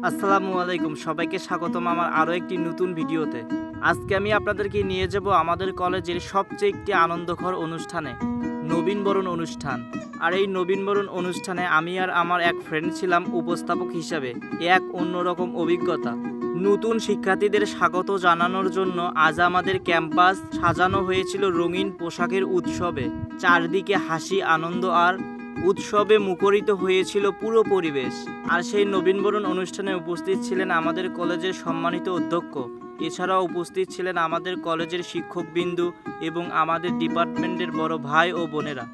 আসসালামু আলাইকুম, সবাইকে স্বাগতম আমার আরও একটি নতুন ভিডিওতে। আজকে আমি আপনাদেরকে নিয়ে যাব আমাদের কলেজের সবচেয়ে একটি আনন্দঘর অনুষ্ঠানে, নবীনবরণ অনুষ্ঠান। আর এই নবীনবরণ অনুষ্ঠানে আমি আর আমার এক ফ্রেন্ড ছিলাম উপস্থাপক হিসাবে। এক অন্যরকম অভিজ্ঞতা। নতুন শিক্ষার্থীদের স্বাগত জানানোর জন্য আজ আমাদের ক্যাম্পাস সাজানো হয়েছিল রঙিন পোশাকের উৎসবে। চারদিকে হাসি, আনন্দ আর উৎসবে মুখরিত হয়েছিল পুরো পরিবেশ। আর সেই নবীনবরণ অনুষ্ঠানে উপস্থিত ছিলেন আমাদের কলেজের সম্মানিত অধ্যক্ষ, এছাড়াও উপস্থিত ছিলেন আমাদের কলেজের শিক্ষকবৃন্দু এবং আমাদের ডিপার্টমেন্টের বড় ভাই ও বোনেরা।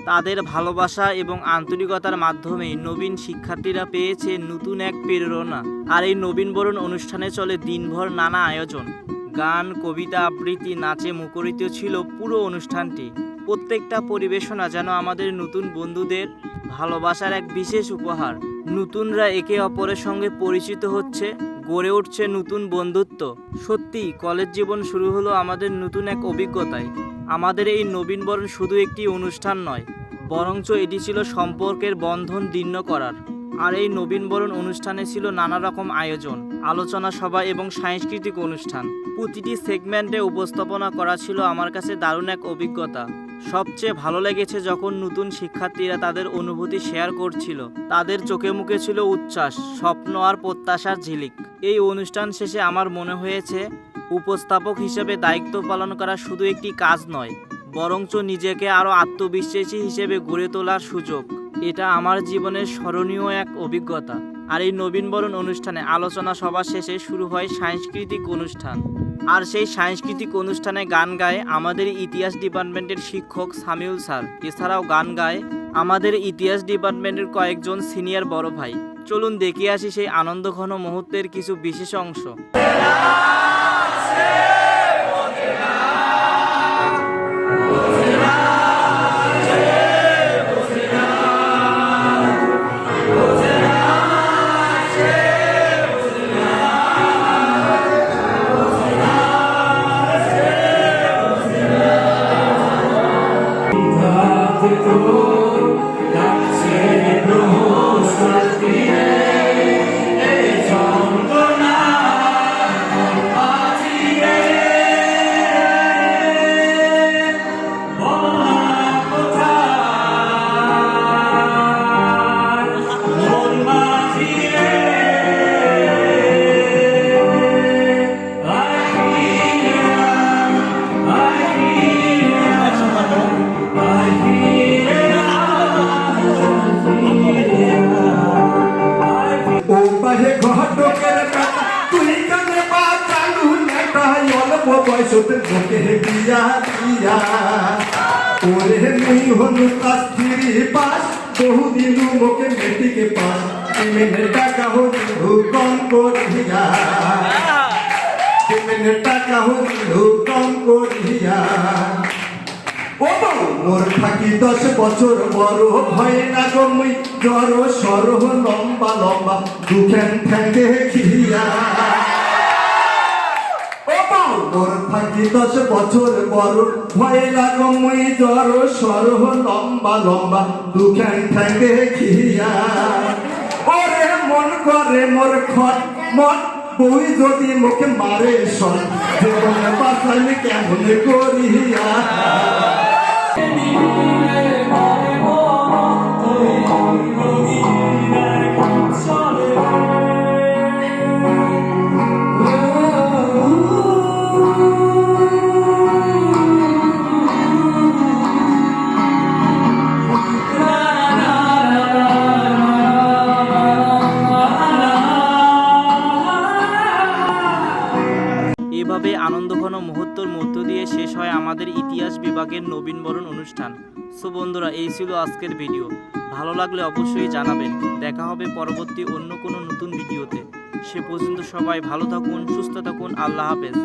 তাদের ভালোবাসা এবং আন্তরিকতার মাধ্যমে নবীন শিক্ষার্থীরা পেয়েছে নতুন এক প্রেরণা। আর এই নবীনবরণ অনুষ্ঠানে চলে দিনভর নানা আয়োজন, গান, কবিতা, আবৃত্তি, নাচে মুখরিত ছিল পুরো অনুষ্ঠানটি। প্রত্যেকটা পরিবেশনা যেন আমাদের নতুন বন্ধুদের ভালোবাসার এক বিশেষ উপহার। নতুনরা একে অপরের সঙ্গে পরিচিত হচ্ছে, গড়ে উঠছে নতুন বন্ধুত্ব। সত্যি কলেজ জীবন শুরু হলো আমাদের নতুন এক অভিজ্ঞতায়। আমাদের এই নবীনবরণ শুধু একটি অনুষ্ঠান নয়, বরঞ্চ এটি ছিল সম্পর্কের বন্ধন দৃঢ় করার। আর এই নবীনবরণ অনুষ্ঠানে ছিল নানা রকম আয়োজন, আলোচনা সভা এবং সাংস্কৃতিক অনুষ্ঠান। প্রতিটি সেগমেন্টে উপস্থাপনা করা ছিল আমার কাছে দারুণ এক অভিজ্ঞতা। সবচেয়ে ভালো লেগেছে যখন নতুন শিক্ষার্থীরা তাদের অনুভূতি শেয়ার করছিল। তাদের চোখে মুখে ছিল উচ্ছ্বাস, স্বপ্ন আর প্রত্যাশার ঝিলিক। এই অনুষ্ঠান শেষে আমার মনে হয়েছে উপস্থাপক হিসেবে দায়িত্ব পালন করা শুধু একটি কাজ নয়, বরঞ্চ নিজেকে আরও আত্মবিশ্বাসী হিসেবে গড়ে তোলার সুযোগ। এটা আমার জীবনের স্মরণীয় এক অভিজ্ঞতা। আর এই নবীনবরণ অনুষ্ঠানে আলোচনা সভা শেষে শুরু হয় সাংস্কৃতিক অনুষ্ঠান। আর সেই সাংস্কৃতিক অনুষ্ঠানে গান গায় আমাদের ইতিহাস ডিপার্টমেন্টের শিক্ষক সামিউল স্যার। এছাড়াও গান গায় আমাদের ইতিহাস ডিপার্টমেন্টের কয়েকজন সিনিয়র বড় ভাই। চলুন দেখে আসি সেই আনন্দঘন মুহূর্তের কিছু বিশেষ অংশ। বয়সতে ঢোকে দিয়া দিয়া ওরে মুই হনু কাস্তিরি পাস বহুদিন মোকে মেটিকে পাস মেনে টাকা হলু কম করিয়া মেনে টাকা হলু কম করিয়া ও মোর থাকি 10 বছর বড় ভয় না গো মুই জ্বর সরহ লম্বা লম্বা দুখান ঠ্যাঙ্গে খিয়া মোর থাকি 10 বছর বড় ভয় লাগো মুই জ্বর সরহ লম্বা লম্বা দুখান ঠ্যাঙ্গে খিয়া ওরে মন করে মোর খট মন বই যদি মুখে মারে সন জীবন বাঁচাইলে কেমন করিয়া এভাবে আনন্দঘন মুহূর্তের মধ্য দিয়ে শেষ হয় আমাদের ইতিহাস বিভাগের নবীনবরণ অনুষ্ঠান। সো বন্ধুরা, এই ছিল আজকের ভিডিও। ভালো লাগলে অবশ্যই জানাবেন। দেখা হবে পরবর্তী অন্য কোনো নতুন ভিডিওতে। সে পর্যন্ত সবাই ভালো থাকুন, সুস্থ থাকুন। আল্লাহ হাফেজ।